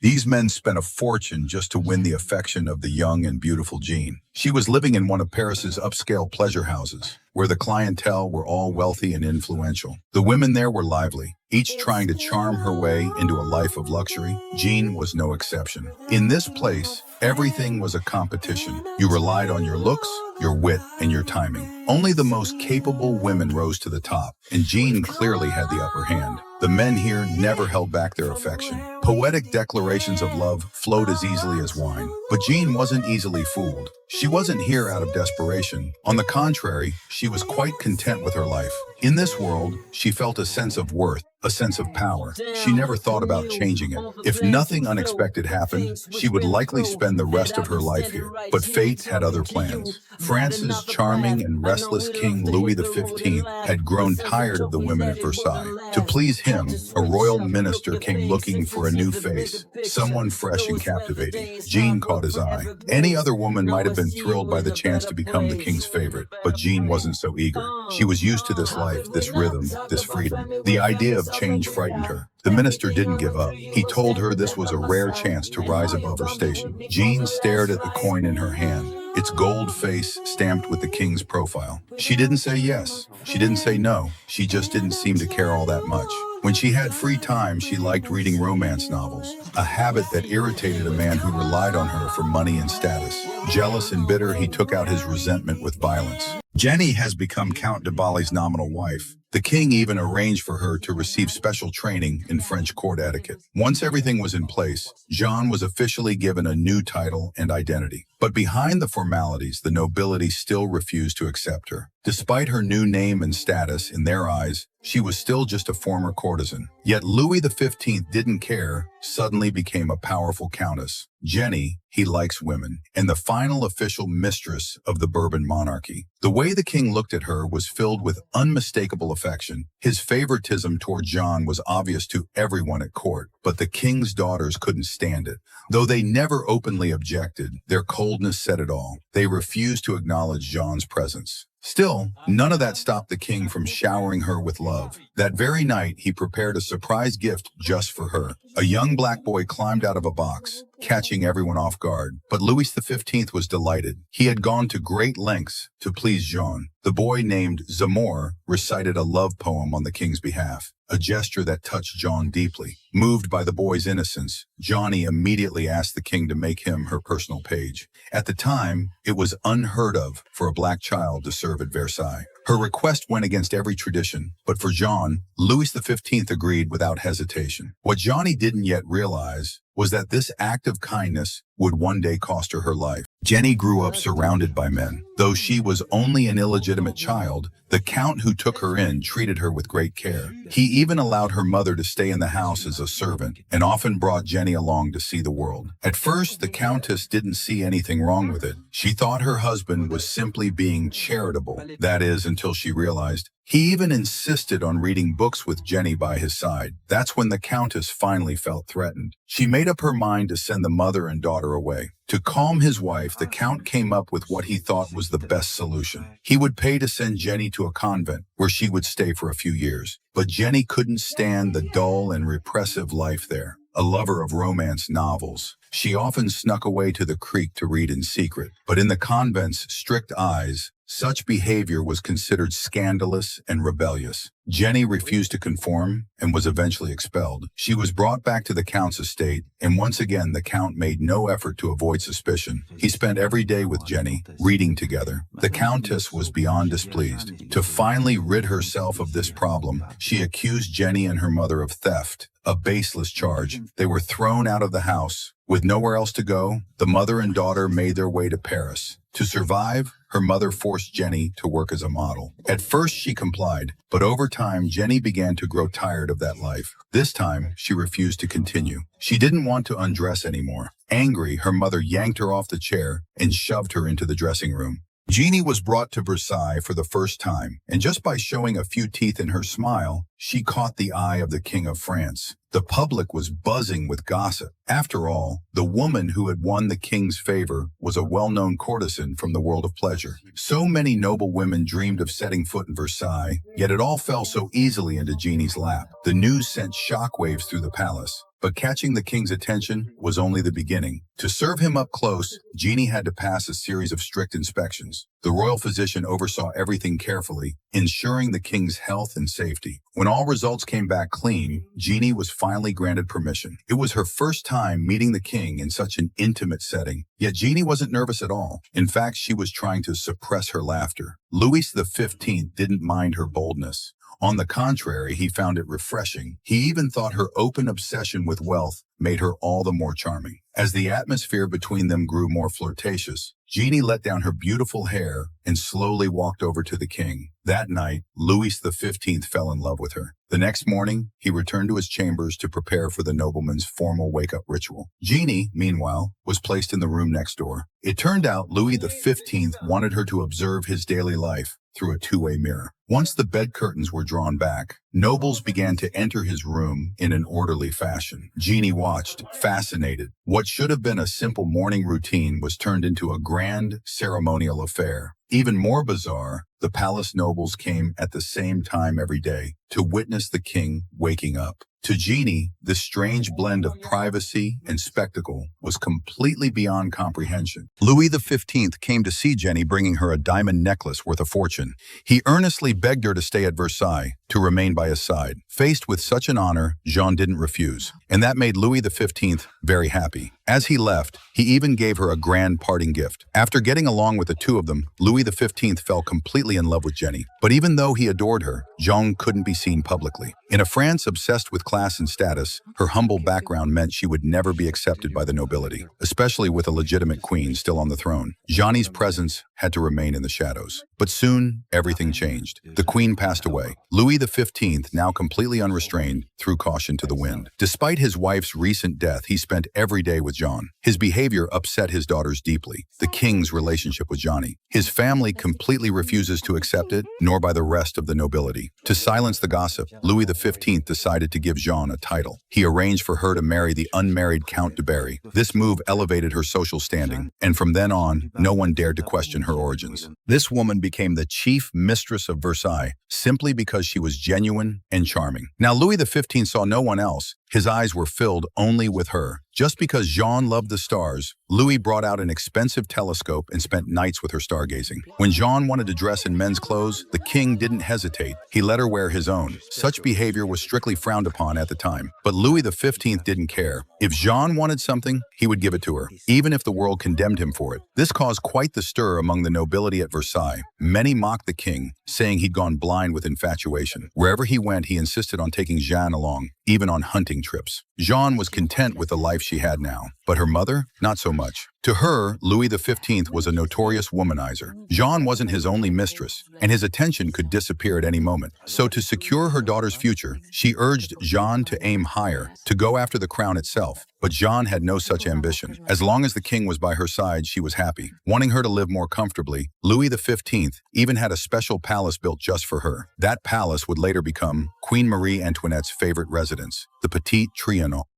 These men spent a fortune just to win the affection of the young and beautiful Jean. She was living in one of Paris's upscale pleasure houses, where the clientele were all wealthy and influential. The women there were lively, each trying to charm her way into a life of luxury. Jean was no exception. In this place, everything was a competition. You relied on your looks, your wit, and your timing. Only the most capable women rose to the top, and Jean clearly had the upper hand. The men here never held back their affection. Poetic declarations of love flowed as easily as wine. But Jean wasn't easily fooled. She wasn't here out of desperation. On the contrary, she was quite content with her life. In this world, she felt a sense of worth, a sense of power. She never thought about changing it. If nothing unexpected happened, she would likely spend the rest of her life here. But fate had other plans. France's charming and restless King Louis XV had grown tired of the women at Versailles. To please him, a royal minister came looking for a new face, someone fresh and captivating. Jean caught his eye. Any other woman might have been thrilled by the chance to become the king's favorite, but Jean wasn't so eager. She was used to this life, this rhythm, this freedom. The idea of change frightened her. The minister didn't give up. He told her this was a rare chance to rise above her station. Jean stared at the coin in her hand, its gold face stamped with the king's profile. She didn't say yes. She didn't say no. She just didn't seem to care all that much. When she had free time, she liked reading romance novels, a habit that irritated a man who relied on her for money and status. Jealous and bitter, he took out his resentment with violence. Jenny has become Count de Bally's nominal wife. The king even arranged for her to receive special training in French court etiquette. Once everything was in place, Jean was officially given a new title and identity. But behind the formalities, the nobility still refused to accept her. Despite her new name and status, in their eyes, she was still just a former courtesan. Yet Louis XV didn't care, suddenly became a powerful countess. Jenny, he likes women, and the final official mistress of the Bourbon monarchy. The way the king looked at her was filled with unmistakable affection. His favoritism toward Jean was obvious to everyone at court, but the king's daughters couldn't stand it. Though they never openly objected, their coldness said it all. They refused to acknowledge Jean's presence. Still, none of that stopped the king from showering her with love. That very night, he prepared a surprise gift just for her. A young black boy climbed out of a box, catching everyone off guard. But Louis XV was delighted. He had gone to great lengths to please Jean. The boy, named Zamor, recited a love poem on the king's behalf, a gesture that touched Jean deeply. Moved by the boy's innocence, Johnny immediately asked the king to make him her personal page. At the time, it was unheard of for a black child to serve at Versailles. Her request went against every tradition, but for Jean, Louis XV agreed without hesitation. What Johnny didn't yet realize was that this act of kindness would one day cost her life. Jenny grew up surrounded by men. Though she was only an illegitimate child, the count who took her in treated her with great care. He even allowed her mother to stay in the house as a servant and often brought Jenny along to see the world. At first, the countess didn't see anything wrong with it. She thought her husband was simply being charitable. That is, until she realized he even insisted on reading books with Jenny by his side. That's when the countess finally felt threatened. She made up her mind to send the mother and daughter away. To calm his wife, the count came up with what he thought was the best solution. He would pay to send Jenny to a convent where she would stay for a few years. But Jenny couldn't stand the dull and repressive life there. A lover of romance novels, she often snuck away to the creek to read in secret. But in the convent's strict eyes, such behavior was considered scandalous and rebellious. Jenny refused to conform and was eventually expelled. She was brought back to the count's estate, and once again the count made no effort to avoid suspicion. He spent every day with Jenny, reading together. The countess was beyond displeased. To finally rid herself of this problem, she accused Jenny and her mother of theft, a baseless charge. They were thrown out of the house. With nowhere else to go, the mother and daughter made their way to Paris. To survive, her mother forced Jenny to work as a model. At first, she complied, but over time, Jenny began to grow tired of that life. This time, she refused to continue. She didn't want to undress anymore. Angry, her mother yanked her off the chair and shoved her into the dressing room. Jeannie was brought to Versailles for the first time, and just by showing a few teeth in her smile, she caught the eye of the King of France. The public was buzzing with gossip. After all, the woman who had won the king's favor was a well-known courtesan from the world of pleasure. So many noble women dreamed of setting foot in Versailles, yet it all fell so easily into Jeannie's lap. The news sent shockwaves through the palace. But catching the king's attention was only the beginning. To serve him up close, Jeannie had to pass a series of strict inspections. The royal physician oversaw everything carefully, ensuring the king's health and safety. When all results came back clean, Jeannie was finally granted permission. It was her first time meeting the king in such an intimate setting. Yet Jeannie wasn't nervous at all. In fact, she was trying to suppress her laughter. Louis XV didn't mind her boldness. On the contrary, he found it refreshing. He even thought her open obsession with wealth made her all the more charming. As the atmosphere between them grew more flirtatious, Jeannie let down her beautiful hair and slowly walked over to the king. That night, Louis XV fell in love with her. The next morning, he returned to his chambers to prepare for the nobleman's formal wake-up ritual. Jeannie, meanwhile, was placed in the room next door. It turned out Louis XV wanted her to observe his daily life through a two-way mirror. Once the bed curtains were drawn back, nobles began to enter his room in an orderly fashion. Jeannie watched, fascinated. What should have been a simple morning routine was turned into a grand ceremonial affair. Even more bizarre, the palace nobles came at the same time every day to witness the king waking up. To Jeannie, this strange blend of privacy and spectacle was completely beyond comprehension. Louis XV came to see Jenny, bringing her a diamond necklace worth a fortune. He earnestly begged her to stay at Versailles, to remain by his side. Faced with such an honor, Jean didn't refuse, and that made Louis XV very happy. As he left, he even gave her a grand parting gift. After getting along with the two of them, Louis XV fell completely in love with Jenny. But even though he adored her, Jean couldn't be seen publicly. In a France obsessed with class and status, her humble background meant she would never be accepted by the nobility, especially with a legitimate queen still on the throne. Jeannie's presence had to remain in the shadows. But soon, everything changed. The queen passed away. Louis XV, now completely unrestrained, threw caution to the wind. Despite his wife's recent death, he spent every day with Jean. His behavior upset his daughters deeply. The king's relationship with Johnny. His family completely refuses to accept it, nor by the rest of the nobility. To silence the gossip, Louis XV decided to give Jean a title. He arranged for her to marry the unmarried Count de Berry. This move elevated her social standing, and from then on, no one dared to question her origins. This woman became the chief mistress of Versailles simply because she was genuine and charming. Now, Louis XV saw no one else. His eyes were filled only with her. Just because Jean loved the stars, Louis brought out an expensive telescope and spent nights with her stargazing. When Jean wanted to dress in men's clothes, the king didn't hesitate. He let her wear his own. Such behavior was strictly frowned upon at the time. But Louis XV didn't care. If Jean wanted something, he would give it to her, even if the world condemned him for it. This caused quite the stir among the nobility at Versailles. Many mocked the king, saying he'd gone blind with infatuation. Wherever he went, he insisted on taking Jeanne along, even on hunting trips. Jeanne was content with the life she had now, but her mother, not so much. To her, Louis XV was a notorious womanizer. Jeanne wasn't his only mistress, and his attention could disappear at any moment. So to secure her daughter's future, she urged Jeanne to aim higher, to go after the crown itself. But Jeanne had no such ambition. As long as the king was by her side, she was happy. Wanting her to live more comfortably, Louis XV even had a special palace built just for her. That palace would later become Queen Marie Antoinette's favorite residence, the Petit Trianon.